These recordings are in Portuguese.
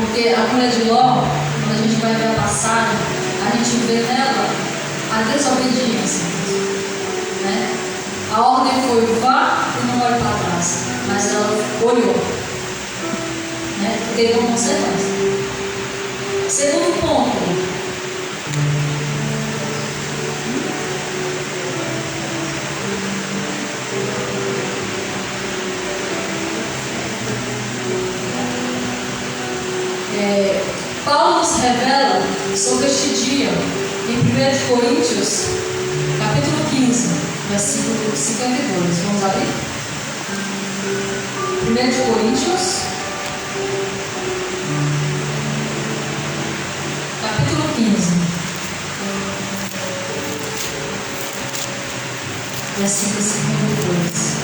Porque a mulher de Ló, quando a gente vai ver a passagem, a gente vê nela a desobediência, né? A ordem foi vá e não olhe para trás, mas ela olhou, né? Teve uma consequência. Segundo ponto, Paulo nos revela sobre este dia em 1 Coríntios, capítulo 15, versículo 52. Vamos abrir? 1 Coríntios, capítulo 15, versículo 52.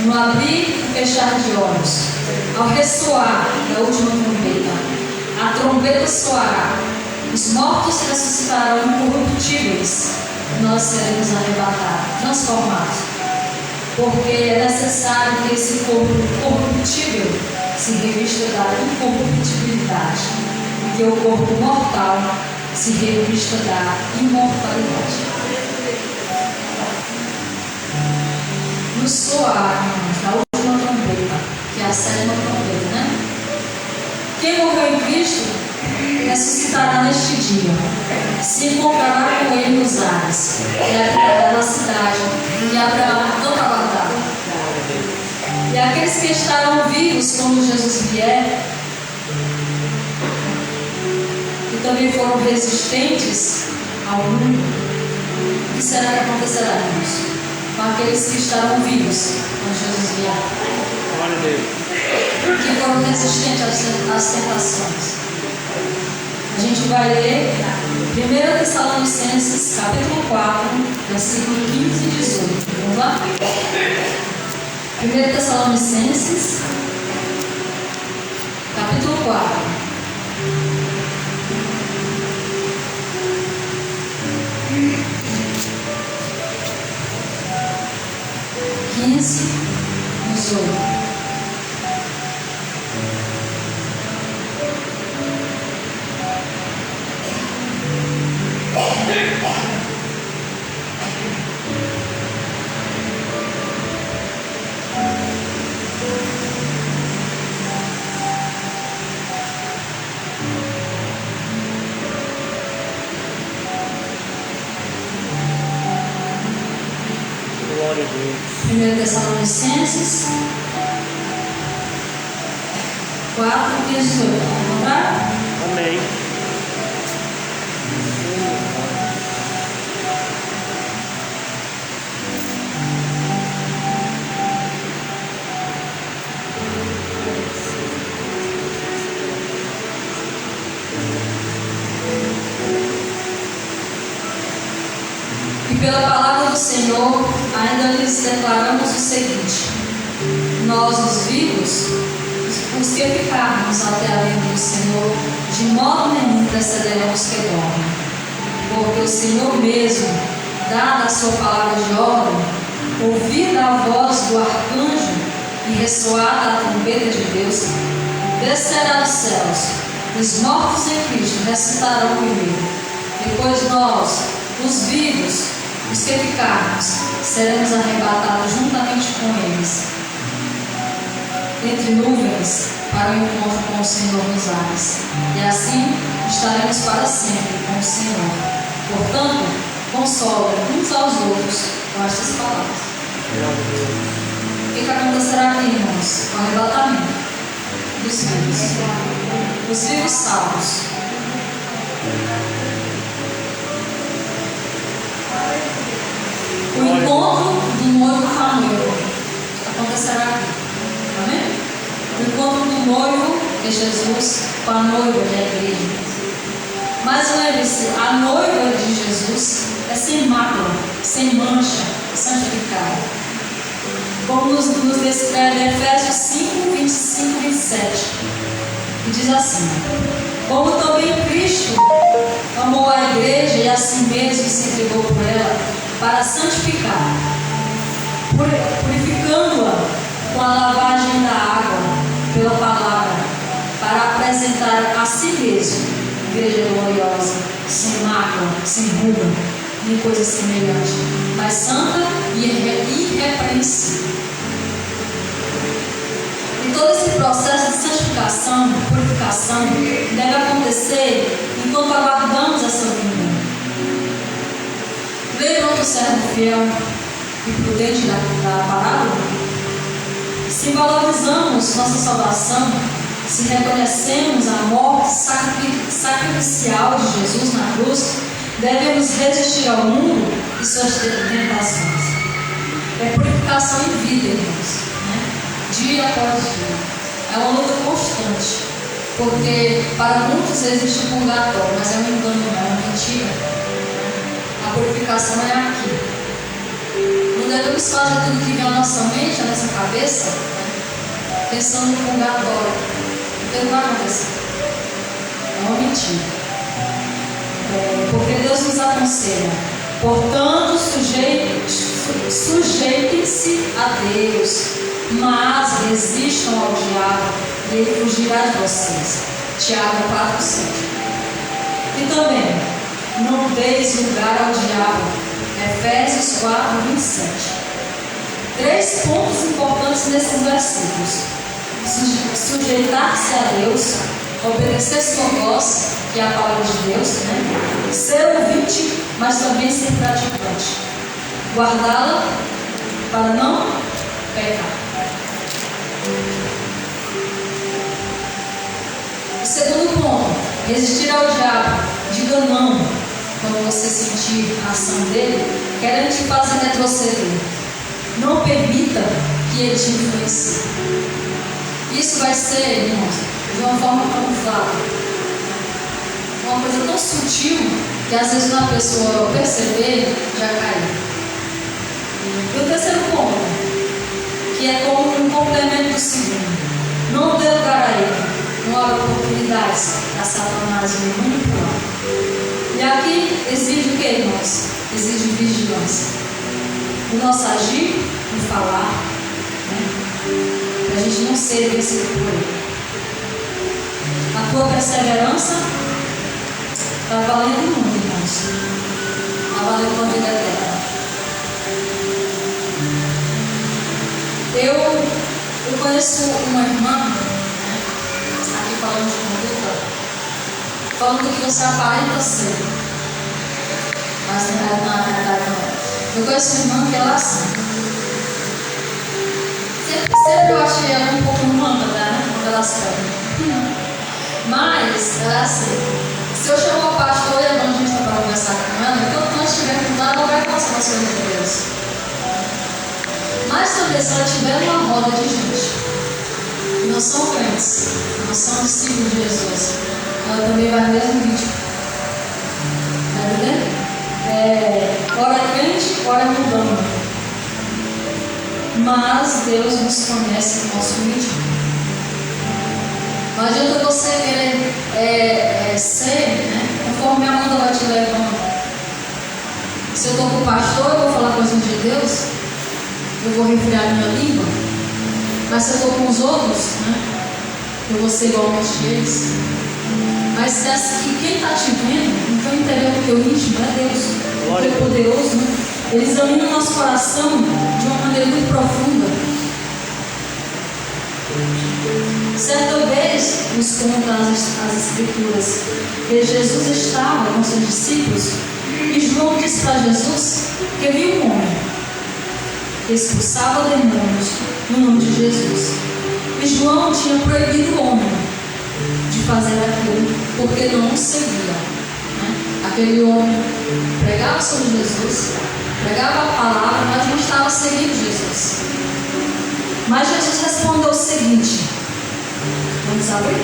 No abrir e fechar de olhos, ao ressoar da última trombeta, a trombeta soará, os mortos ressuscitarão incorruptíveis, nós seremos arrebatados, transformados, porque é necessário que esse corpo corruptível se revista da incorruptibilidade e que o corpo mortal se revista da imortalidade. No soar da última trombeta, que é a sétima trombeta, né? Quem morreu em Cristo ressuscitará neste dia, se encontrará com Ele nos ares, e habitará na cidade, e Abraão não aguardará. E aqueles que estarão vivos quando Jesus vier, e também foram resistentes ao mundo, o que será que acontecerá, irmãos? Com aqueles que estarão vivos quando Jesus vier, que foram resistentes às tentações. A gente vai ler 1 Tessalonicenses, capítulo 4, versículo 15 e 18. Vamos lá? 1 Tessalonicenses, capítulo 4. Quinze, 18. Glória a Deus. 1 Tessalonicenses 4, 15 e 18. Vamos encontrar? Amém. E pela palavra do Senhor, ainda lhes declaramos o seguinte: nós, os vivos, os que ficarmos até a vinda do Senhor, de modo nenhum precederemos que dormem. Porque o Senhor mesmo, dada a sua palavra de ordem, ouvida a voz do arcanjo e ressoada a trombeta de Deus, descerá dos céus, e os mortos em Cristo ressuscitarão primeiro. Depois nós, os vivos, os que ficarmos, seremos arrebatados juntamente com eles, entre nuvens, para o encontro com o Senhor nos ares. E assim estaremos para sempre com o Senhor. Portanto, consolem uns aos outros com estas palavras. O que acontecerá aqui, irmãos? O arrebatamento dos vivos. Os vivos salvos. O encontro do noivo com a noiva acontecerá aqui. Amém? O encontro do noivo de Jesus com a noiva da igreja. Mas lembre-se, a noiva de Jesus é sem mácula, sem mancha, santificada. como nos descreve Efésios 5, 25 e 27. E diz assim: como também Cristo amou a igreja e a si mesmo se entregou por ela, para santificar, purificando-a com a lavagem da água pela palavra, para apresentar a si mesmo igreja gloriosa, sem mácula, sem ruga, nem coisa semelhante, mas santa e irrepreensível. E todo esse processo de santificação, purificação, deve acontecer enquanto aguardamos essa vinda. Lembra o servo fiel e prudente da parábola? Se valorizamos nossa salvação, se reconhecemos a morte sacrificial de Jesus na cruz, devemos resistir ao mundo e suas tentações. É purificação em vida, irmãos, né? Dia após dia. É uma luta constante, porque para muitos existe um purgatório, mas é um engano, é uma mentira. A purificação é aqui. Não devemos fazer tudo que vem à nossa mente, à nossa cabeça, né? Pensando no purgatório. Não vai acontecer. É uma mentira. Porque Deus nos aconselha: portanto, sujeitem-se a Deus, mas resistam ao diabo e ele fugirá de vocês. Tiago 4,7. E também, não deis lugar ao diabo. Efésios 4:27. 3 pontos importantes nesses versículos: sujeitar-se a Deus, obedecer sua voz, que é a palavra de Deus, né? Ser ouvinte, mas também ser praticante. Guardá-la para não pecar. O segundo ponto: resistir ao diabo. Diga não quando você sentir a ação dele querendo te fazer retroceder. Não permita que ele te influencie. Isso vai ser, irmãos, de uma forma camuflada. Uma coisa tão sutil que às vezes uma pessoa perceber, já caiu. E o terceiro ponto, que é como um complemento do segundo: não dê lugar a ele, não abra oportunidades a Satanás me manipular. E aqui exige o que, irmãos? Exige vigilância. O nosso agir, o falar, né? Para a gente não ser vencido por ele. A tua perseverança está valendo muito, irmãos. Está valendo uma vida eterna. Eu conheço uma irmã, né, aqui falando de conduta, falando que você aparenta ser, mas na realidade não é. Eu conheço uma irmã que ela é assim. Sempre eu achei ela um pouco romântica, né? Quando ela escreve. Mas ela é assim: se eu chamar o pastor e a evangelista para conversar com ela, enquanto nós estivermos com ela, ela vai passar as coisas de Deus. Mas também, se ela estiver numa roda de gente que não são crentes, não são discípulos de Jesus, ela também vai no mesmo ritmo. Está entendendo? Ora é crente, ora é mudando. Mas Deus nos conhece no nosso ritmo. Não adianta você querer ser, né, conforme a Amanda vai te levando. Se eu estou com o pastor, eu vou falar coisas de Deus, eu vou refriar minha língua. Mas se eu estou com os outros, né, eu vou ser igualmente eles. Mas se que quem está te vendo, no teu interior, no teu íntimo, é Deus. Ele é poderoso, né? Ele examina o nosso coração de uma maneira muito profunda. Certa vez, nos conta as Escrituras, que Jesus estava com seus discípulos e João disse para Jesus que viu um homem que expulsava demônios no nome de Jesus. E João tinha proibido o homem de fazer aquilo porque não o seguia, né? Aquele homem pregava sobre Jesus, pregava a palavra, mas não estava seguindo Jesus. Mas Jesus respondeu o seguinte: vamos abrir?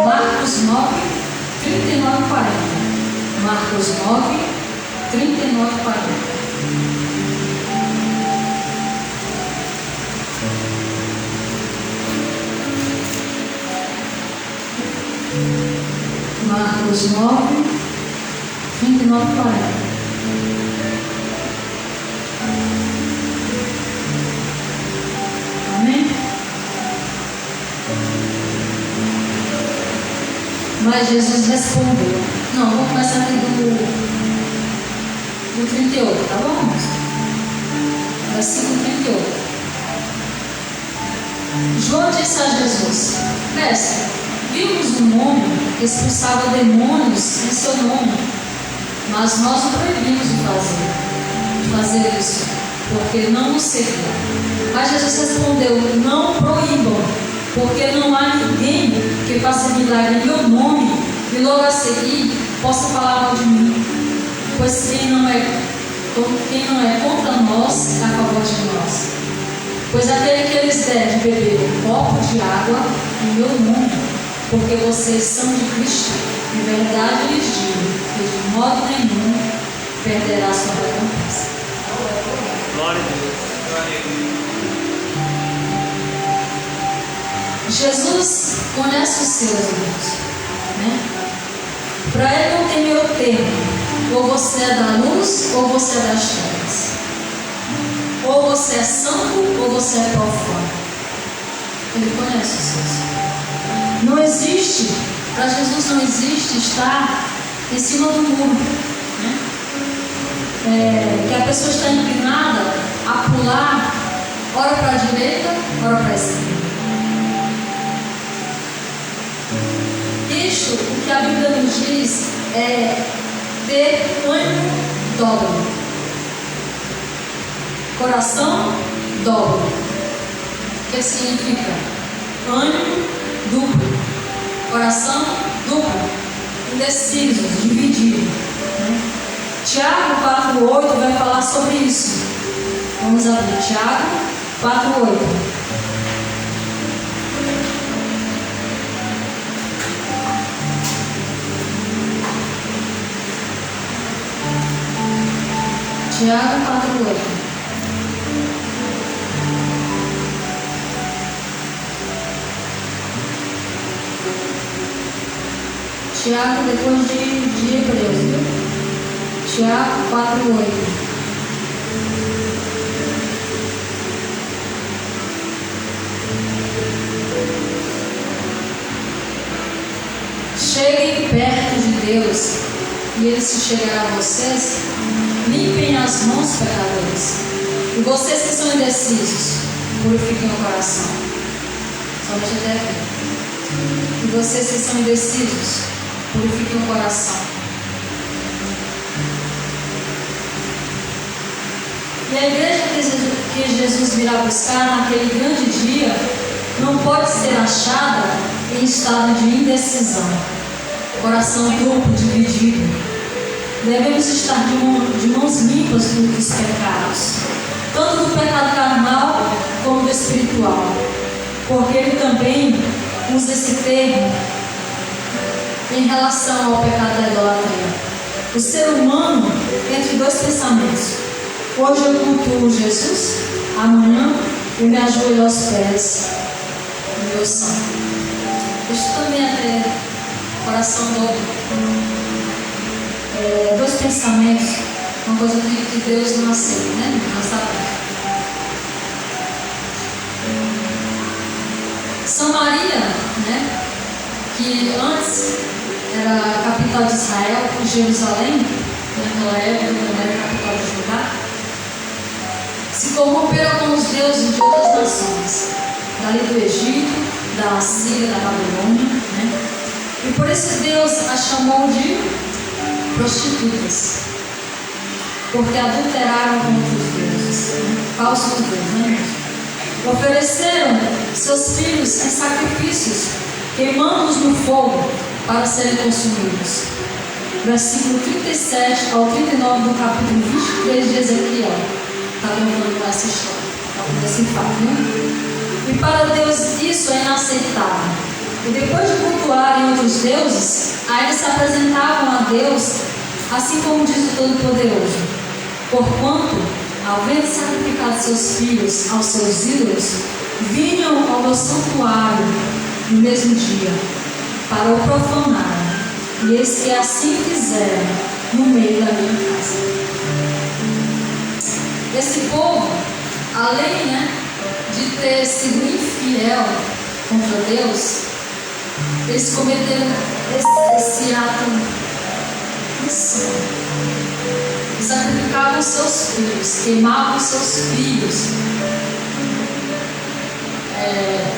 Marcos 9, 39 e 40. Marcos 9, 39 e 40. Mateus 9, 39 e 40. Amém? Mas Jesus respondeu. Não, vamos começar aqui do 38, tá bom? Versículo 38. João disse a Jesus: Mestre, vimos um homem que expulsava demônios em seu nome, mas nós o proibimos de fazer isso, porque não nos seguia. Mas Jesus respondeu: Não proíbam, porque não há ninguém que faça milagre em meu nome e logo a seguir possa falar mal de mim. Pois quem não é contra nós é a favor de nós. Pois aquele que eles der de beber um copo de água em meu nome, porque vocês são de Cristo, em verdade lhes digo que de modo nenhum perderá sua recompensa. Glória a Deus. Jesus conhece os seus irmãos, né? Para ele não tem meio termo. Ou você é da luz ou você é das trevas. Ou você é santo ou você é profano. Ele conhece os seus. Não existe, para Jesus não existe estar em cima do muro, né? Que a pessoa está inclinada a pular, ora para a direita, ora para a esquerda. Isto, o que a Bíblia nos diz é ter ânimo dobre. Coração dobre. O que significa? Ânimo duplo. Coração duplo. Indeciso, dividido, né? Tiago 4,8 vai falar sobre isso. Vamos abrir Tiago 4,8. Tiago 4,8. Tiago depois de Hebreus, viu? Tiago 4,8. Cheguem perto de Deus e Ele se chegará a vocês. Limpem as mãos, pecadores. E vocês que são indecisos, purifiquem o coração. Somente até aqui. E vocês que são indecisos, purifiquem o coração. E a igreja que Jesus virá buscar naquele grande dia não pode ser achada em estado de indecisão, coração duplo, dividido. Devemos estar de mãos limpas dos pecados, tanto do pecado carnal como do espiritual, porque ele também usa esse termo em relação ao pecado da idolatria. O ser humano entre dois pensamentos: hoje eu cultuo Jesus, amanhã eu me ajoelho aos pés do meu santo. Isso também é ter coração dobro. Dois pensamentos, uma coisa que Deus não aceita, né? Nós sabemos. Samaria, né? Que antes era a capital de Israel, Jerusalém, naquela época também era a capital de Judá, se corromperam com os deuses de outras nações, dali do Egito, da Assíria, da Babilônia, né? E por isso Deus a chamou de prostitutas, porque adulteraram com outros deuses, né? Falsos deuses, né? Ofereceram seus filhos em sacrifícios, queimando-os no fogo para serem consumidos. Versículo 37 ao 39 do capítulo 23 de Ezequiel está contando essa história, desse fato, né? E para Deus isso é inaceitável. E depois de cultuarem outros deuses, aí eles se apresentavam a Deus, assim como diz o Todo-Poderoso: porquanto, ao ver sacrificado seus filhos aos seus ídolos, vinham ao meu santuário no mesmo dia, para o profanarem. E eis que assim fizeram no meio da minha casa. Esse povo, além de ter sido infiel contra Deus, eles cometeram esse ato insano. Sacrificavam seus filhos, queimavam seus filhos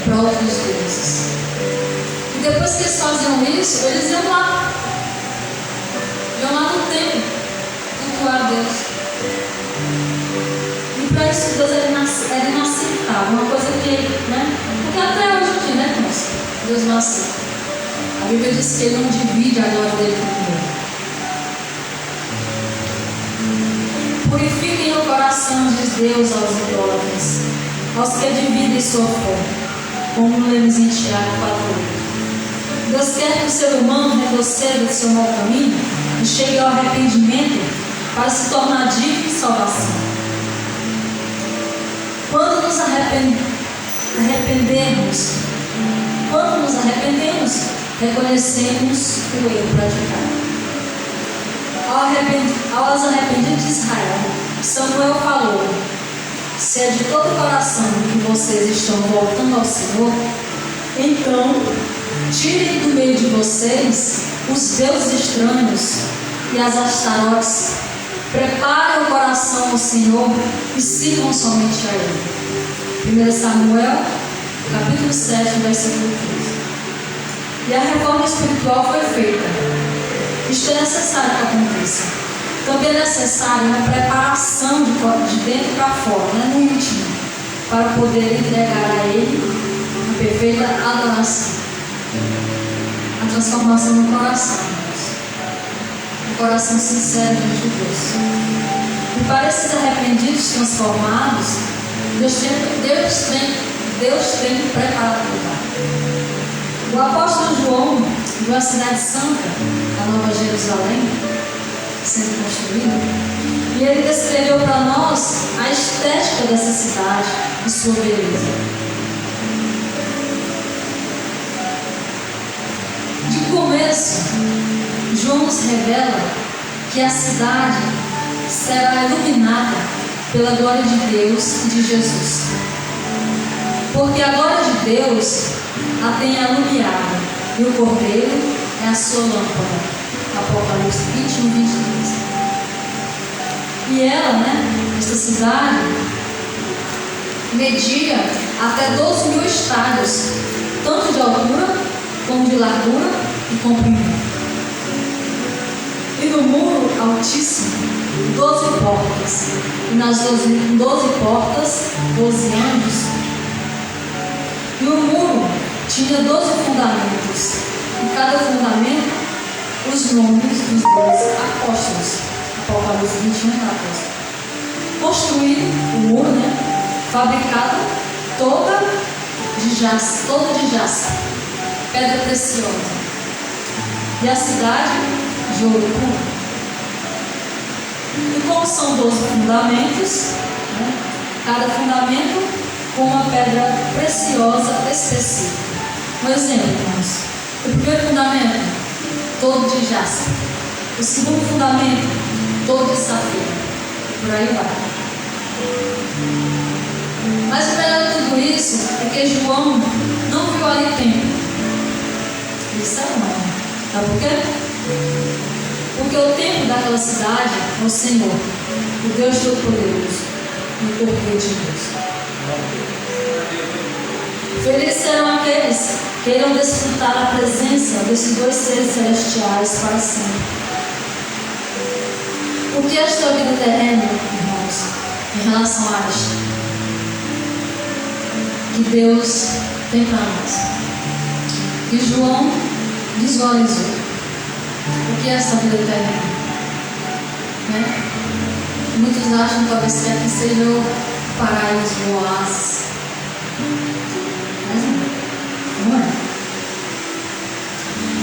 para outros deuses. E depois que eles faziam isso, eles iam lá no templo cultuar a Deus. E para isso Deus era inaceitável, uma coisa que, porque até hoje em dia, irmãos, Deus não aceita. A Bíblia diz que Ele não divide a glória dele com ninguém. Purifiquem o coração, diz Deus aos idólatras, aos que dividem sua fé, como lemos em Tiago 4. Deus quer que o ser humano retroceda do seu mau caminho e chegue ao arrependimento para se tornar digno de salvação. Quando nos arrependemos, reconhecemos o erro praticado. Aos arrependidos de Israel, Samuel falou: se é de todo o coração que vocês estão voltando ao Senhor, então tirem do meio de vocês os deuses estranhos e as astarotes. Preparem o coração ao Senhor e sirvam somente a Ele. 1 Samuel, capítulo 7, versículo 15. E a reforma espiritual foi feita. Isto é necessário que aconteça. Também é necessário uma preparação de dentro para fora, no íntimo, para poder entregar a Ele a perfeita adoração. A transformação no coração. Um coração sincero diante de Deus. E para esses arrependidos transformados, Deus tem preparado o lugar. O apóstolo João viu a cidade santa, a Nova Jerusalém, sendo construída, e ele descreveu para nós a estética dessa cidade e sua beleza. De começo, João nos revela que a cidade será iluminada pela glória de Deus e de Jesus. Porque a glória de Deus a tem alumiado, e o Cordeiro é a sua lâmpada. Apocalipse 21, 23. E ela, esta cidade, media até 12.000 estádios, tanto de altura como de largura e comprimento. E no muro altíssimo, 12 portas, e nas 12 portas, 12 anjos. E o muro tinha 12 fundamentos, e cada fundamento, os nomes dos 12 apóstolos. Apocalipse 21, 14. Construído o muro, fabricado toda de jaspe, pedra preciosa. E a cidade de ouro puro. E como são 12 fundamentos, cada fundamento com uma pedra preciosa específica. Um exemplo, irmãos. O primeiro fundamento, todo de jaspe. O segundo fundamento, todo de safira. Por aí vai. Mas o melhor de tudo isso é que João não viu ali templo. Isso é bom. Sabe por quê? Porque o templo daquela cidade é o Senhor, o Deus Todo-Poderoso e o Cordeiro de Deus. Felizes serão aqueles que irão desfrutar a presença desses dois seres celestiais para sempre. O que esta vida terrena, irmãos, em relação a esta? Que Deus tem para nós. E João visualizou o que é essa vida terrena. Muitos acham talvez que aqui seja o paraíso, o oásis. Mas não é.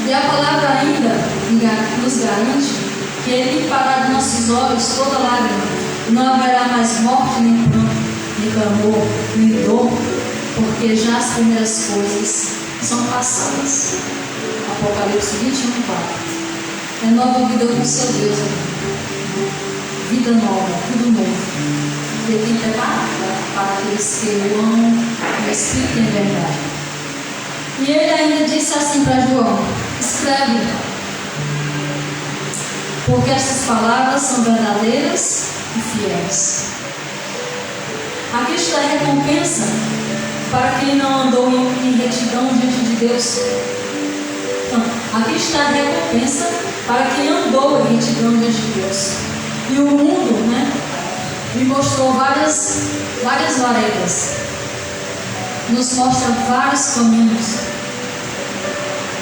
E a palavra ainda nos garante que Ele limpará de nossos olhos toda lágrima, e não haverá mais morte, nem pranto, nem clamor, nem dor, porque já as primeiras coisas são passadas. Apocalipse 21, 4. É nova vida com o seu Deus. Vida nova, tudo novo. Ele tem preparado para aqueles que o amam no Espírito e em verdade. E ele ainda disse assim para João: escreve, porque estas palavras são verdadeiras e fiéis. Aqui está a recompensa para quem não andou em retidão diante de Deus. Então, aqui está a recompensa para quem andou em retidão diante de Deus. E o mundo, me mostrou várias varetas. Nos mostra vários caminhos.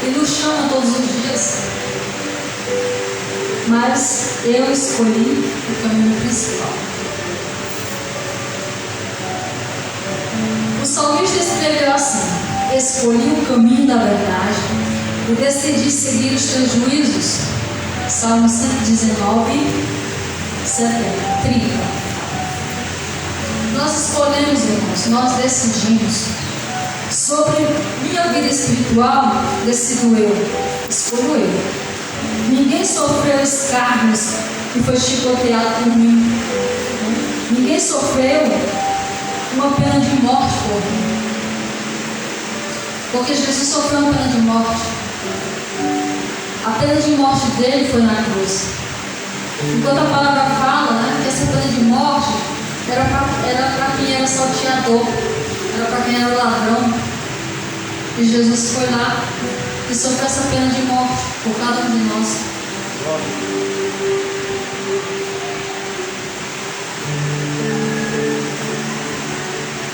E nos chama todos os dias. Mas eu escolhi o caminho principal. O salmista escreveu assim: escolhi o caminho da verdade e decidi seguir os teus juízos. Salmo 119, 30. Nós escolhemos, irmãos, nós decidimos. Sobre minha vida espiritual, decido eu, escolho eu. Ninguém sofreu escárnios e foi chicoteado por mim. Ninguém sofreu uma pena de morte por mim. Porque Jesus sofreu uma pena de morte. A pena de morte dele foi na cruz. Enquanto a palavra fala, que essa pena de morte era para quem era salteador, era para quem era ladrão. E Jesus foi lá e sofreu essa pena de morte por cada um de nós.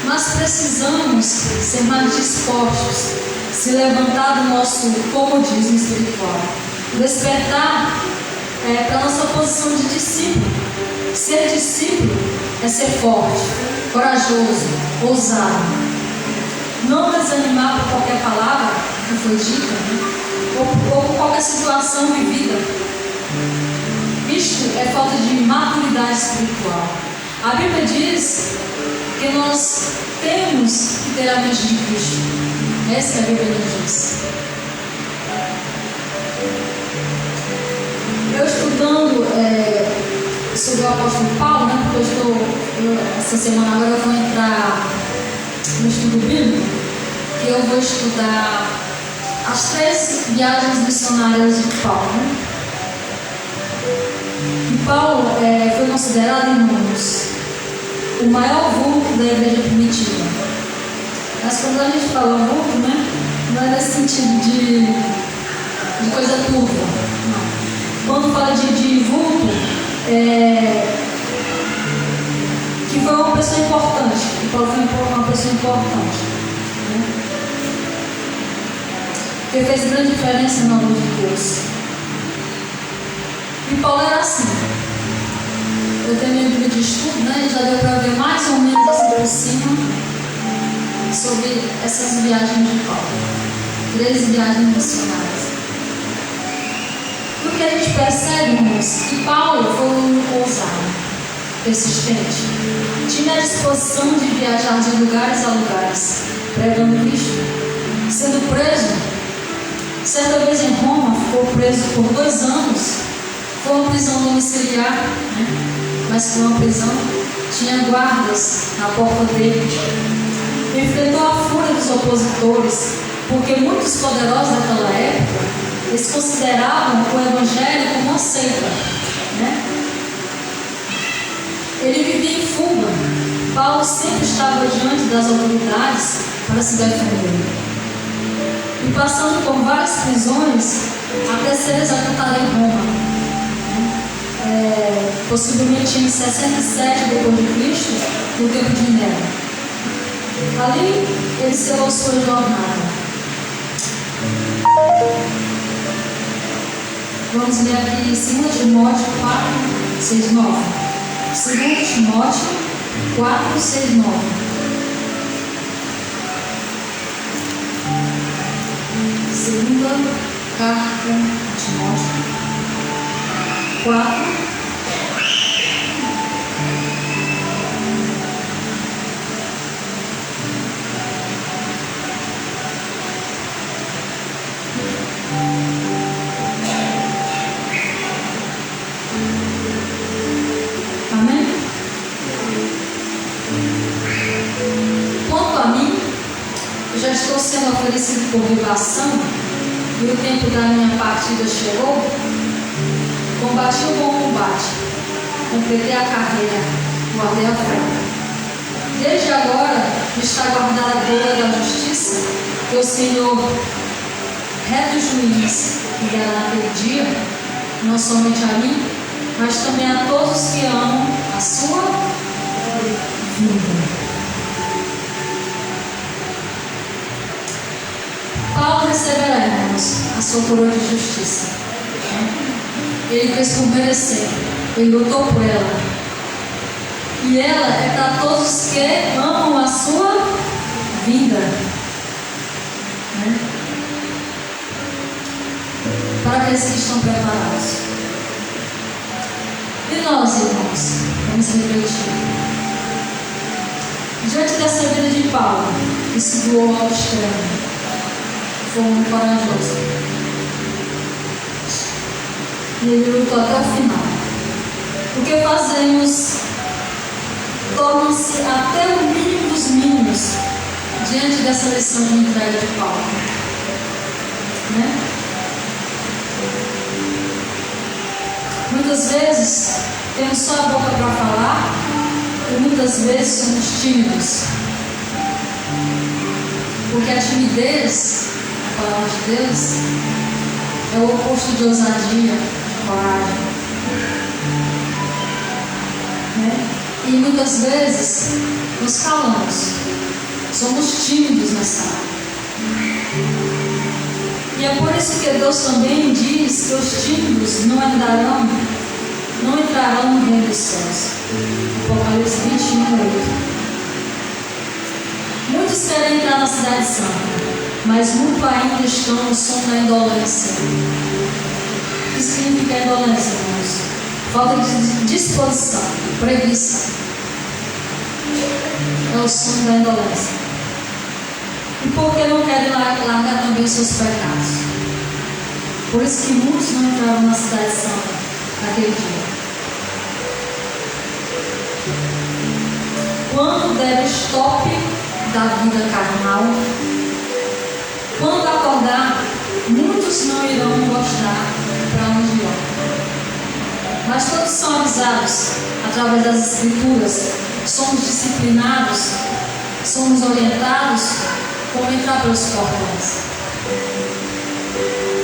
Nós precisamos ser mais dispostos, se levantar do nosso comodismo espiritual, despertar para a nossa posição de discípulo. Ser discípulo é ser forte, corajoso, ousado. Não desanimar por qualquer palavra que foi dita, ou por qualquer situação vivida. Isto é falta de maturidade espiritual. A Bíblia diz que nós temos que ter a mente de Cristo. Essa é a Bíblia nos diz. Eu estudando sobre o apóstolo Paulo, porque essa semana agora eu vou entrar no estudo bíblico, que eu vou estudar as 3 viagens missionárias de Paulo. E Paulo foi considerado, irmãos, o maior vulto da igreja primitiva. Mas quando a gente fala vulto, não é nesse sentido de coisa turva. Não. Quando fala de vulto, que foi uma pessoa importante, que Paulo foi uma pessoa importante, que fez grande diferença na luz de Deus. E Paulo era assim. Eu tenho minha Bíblia de estudo, já deu para ver mais ou menos assim por cima sobre essas viagens de Paulo. 3 viagens missionárias. Porque a gente percebe, irmãos, que Paulo foi um ousado, persistente. Tinha a disposição de viajar de lugares a lugares, pregando Cristo. Sendo preso, certa vez em Roma, ficou preso por 2 anos. Foi uma prisão domiciliar, mas foi uma prisão. Tinha guardas na porta dele. Enfrentou a fúria dos opositores, porque muitos poderosos daquela época, eles consideravam o Evangelho como uma seita. Ele vivia em fuga. Paulo sempre estava diante das autoridades para se defender. E passando por várias prisões, até ser executado em Roma. Possivelmente em 67 depois de Cristo, no tempo de Nero. Ali ele selou sua jornada. Vamos ler aqui 2 Timóteo 4, 6, 9. 2 Timóteo 4, 6, 9. Segunda carta de Timóteo 4, 6, já estou sendo oferecido por libação e o tempo da minha partida chegou, combati o bom combate, completei a carreira, guardei a fé. Desde agora me está guardada a glória da justiça, que o Senhor, reto juiz, me dará naquele dia, não somente a mim, mas também a todos que amam a sua vida. Paulo receberá, irmãos, a sua coroa de justiça. Ele fez por merecer, ele lutou por ela. E ela é para todos que amam a sua vida. Para aqueles que estão preparados. E nós, irmãos, vamos refletir. Diante dessa vida de Paulo, que se doou ao extremo, foi um corajoso. E ele lutou até o final. O que fazemos torna-se até o mínimo dos mínimos diante dessa lição de entrega de Paulo. Muitas vezes temos só a boca para falar e muitas vezes somos tímidos. Porque a timidez, a palavra de Deus, é o oposto de ousadia, de coragem. E muitas vezes nos calamos, somos tímidos nessa área. E é por isso que Deus também diz que os tímidos não entrarão no reino dos céus. Apocalipse 21:8. Muitos querem entrar na cidade santa, mas muito ainda estão no som da indolência. O que significa indolência, irmãos? Falta de disposição, preguiça. É o som da indolência. E porque não querem largar também os seus pecados. Por isso que muitos não entraram na cidade santa naquele dia. Quando der o stop da vida carnal, quando acordar, muitos não irão mostrar para onde irão. Mas todos são avisados através das Escrituras, somos disciplinados, somos orientados como entrar pelos portões.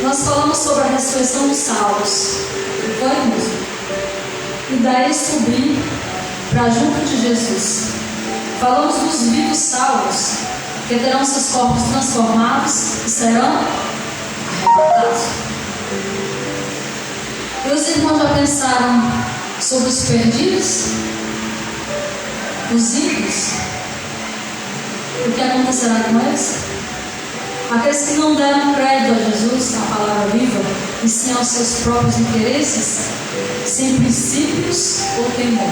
Nós falamos sobre a ressurreição dos salvos, e daí subir para junto de Jesus. Falamos dos vivos salvos, que terão seus corpos transformados e serão arrebatados. E os irmãos já pensaram sobre os perdidos? Os ímpios? O que acontecerá com eles? Aqueles que não deram crédito a Jesus, a palavra viva, e sim aos seus próprios interesses, sem princípios ou temor.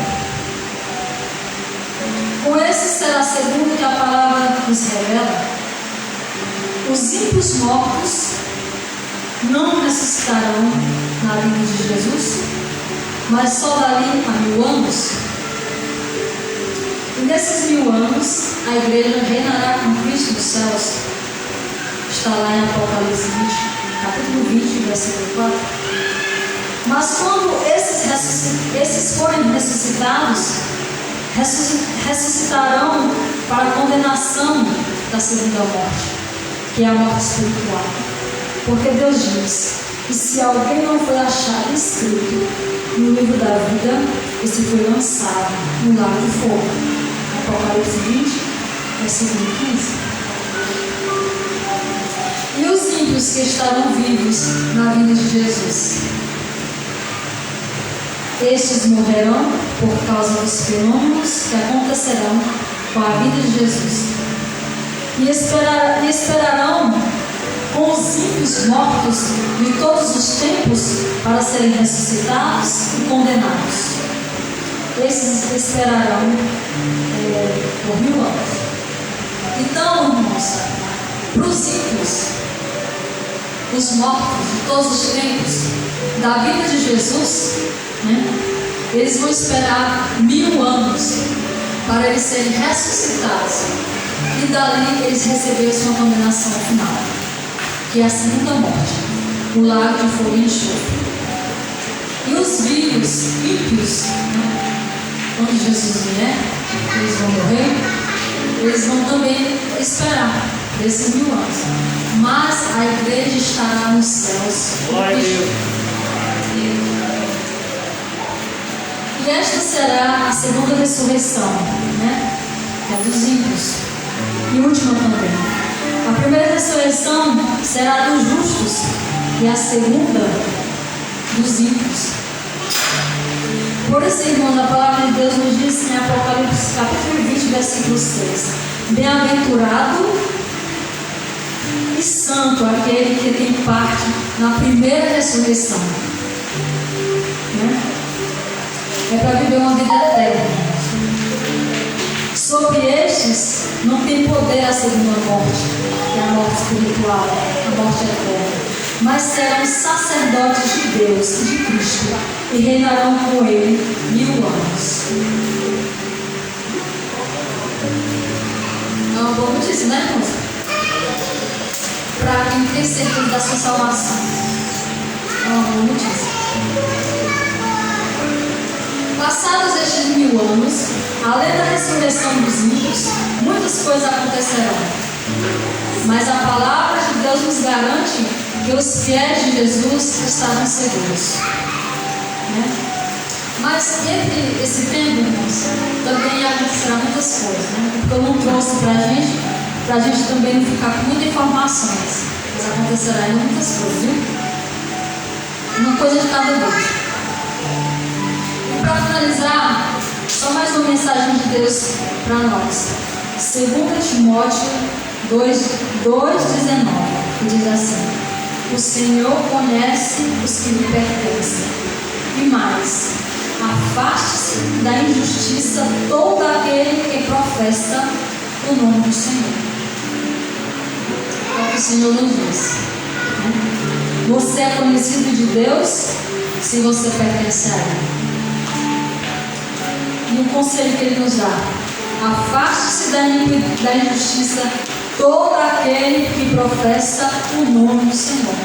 Com esses será segundo que a palavra nos revela. Os ímpios mortos não ressuscitarão na vinda de Jesus, mas só dali a 1000 anos. E nesses 1000 anos, a igreja reinará com Cristo nos céus. Está lá em Apocalipse 20, capítulo 20, versículo 4. Mas quando esses forem ressuscitados, ressuscitarão para a condenação da segunda morte, que é a morte espiritual. Porque Deus diz: e se alguém não foi achado escrito no livro da vida, esse foi lançado no lago de fogo. Apocalipse 20, versículo 15. E os ímpios que estarão vivos na vinda de Jesus? Estes morrerão por causa dos fenômenos que acontecerão com a vida de Jesus. E esperarão com os ímpios mortos de todos os tempos para serem ressuscitados e condenados. Esses esperarão por 1000 anos. Então, irmãos, para os ímpios, os mortos de todos os tempos da vida de Jesus, eles vão esperar 1000 anos para eles serem ressuscitados E dali eles receberam sua condenação final, que é a segunda morte, o lago de fogo e enxofre. E os vivos, ímpios, né? Quando Jesus vier, eles vão morrer, eles vão também esperar desses 1000 anos. Mas a igreja estará nos céus. Glória a Deus. E esta será a segunda ressurreição, né? Que é dos ímpios. E última também. A primeira ressurreição será dos justos e a segunda dos ímpios. Por isso, irmãos, a palavra de Deus nos diz em Apocalipse capítulo 20, versículo 6: bem-aventurado e santo aquele que tem parte na primeira ressurreição. Né? É para viver uma vida eterna. Sobre estes não tem poder a segunda morte, que é a morte espiritual, a morte eterna. Mas serão sacerdotes de Deus e de Cristo e reinarão com Ele 1000 anos. É uma boa notícia, né, irmãos? Para quem tem certeza da sua salvação. É uma boa notícia. Passados estes 1000 anos, além da ressurreição dos ímpios, muitas coisas acontecerão. Mas a palavra de Deus nos garante que os fiéis de Jesus estavam seguros. Né? Mas entre esse tempo, irmãos, também acontecerá muitas coisas. Né? Porque eu não trouxe para a gente também não ficar com muitas informações. Mas acontecerá ainda muitas coisas, viu? Uma coisa de cada vez. E para finalizar, só mais uma mensagem de Deus para nós. 2 Timóteo 2,19, que diz assim: o Senhor conhece os que lhe pertencem. E mais, afaste-se da injustiça todo aquele que professa o nome do Senhor. É o que o Senhor nos diz. Você é conhecido de Deus se você pertence a Ele. E o conselho que Ele nos dá: afaste-se da injustiça todo aquele que professa o nome do Senhor.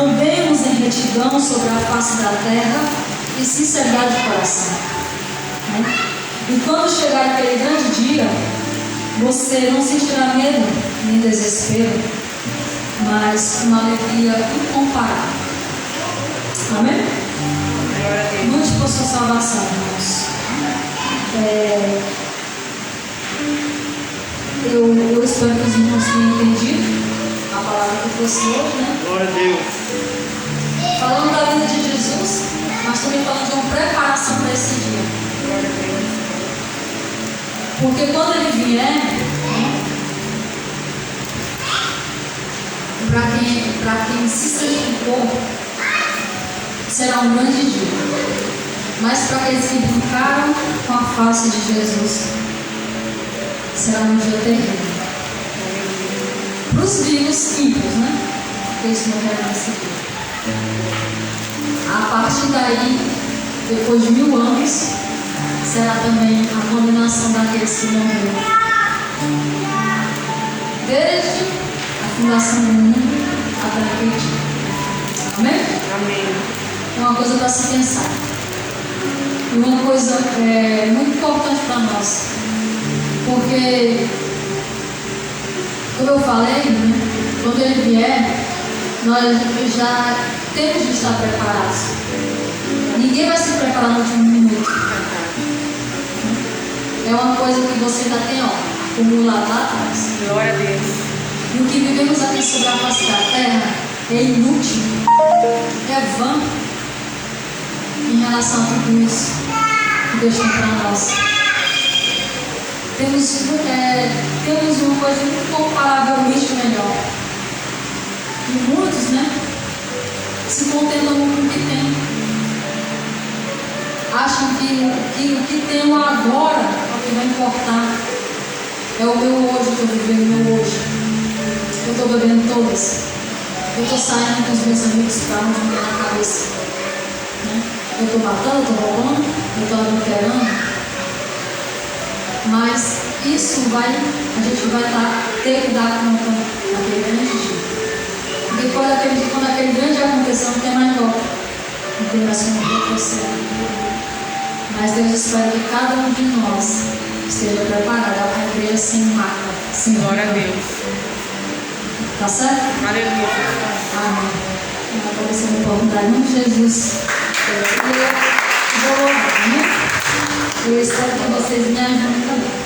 Andemos em retidão sobre a face da terra e sinceridade de coração. E quando chegar aquele grande dia, você não sentirá medo nem desespero, mas uma alegria incomparável. Amém? Lute por sua salvação, irmãos. Eu espero que os irmãos tenham entendido a palavra que eu trouxe hoje, né? Glória a Deus. Falando da vida de Jesus, mas também falando de uma preparação para esse dia. Glória a Deus. Porque quando Ele vier, para quem se santificou, será um grande dia. Mas para aqueles que brincaram com a face de Jesus, será um dia terrível. Para os vivos ímpios, né? Porque eles morreram nesse dia. A partir daí, depois de 1000 anos, será também a condenação daqueles que morreram. Desde a fundação do mundo até aquele dia. Amém? Amém. É uma coisa para se pensar. E uma coisa muito importante para nós. Porque, como eu falei, né, quando Ele vier, nós já temos de estar preparados. Ninguém vai se preparar no último minuto. É uma coisa que você ainda tem, acumulado lá atrás. Glória a Deus. E o que vivemos aqui sobre a face da terra é inútil, é vã em relação a tudo isso que Deus tem para nós. Temos uma coisa incomparavelmente melhor. E muitos, né, se contentam com o que tem. Acham que o que tem agora é o que vai importar. É o meu hoje, eu estou vivendo o meu hoje. Eu estou bebendo todas. Eu estou saindo com os meus amigos para onde me dá na cabeça. Né? Eu estou matando, eu estou roubando, eu estou adulterando. Mas isso a gente vai ter que dar conta daquele grande dia. Porque quando aquele grande dia acontecer, não tem mais volta. Não tem mais como acontecer. Mas Deus espera que cada um de nós esteja preparado para a igreja sem mácula. Sem Glória a Deus. Tá certo? Aleluia. Amém. Agradecendo a oportunidade em nome de Jesus. Eu vou louvar, né? Eu espero que vocês me ajudem também.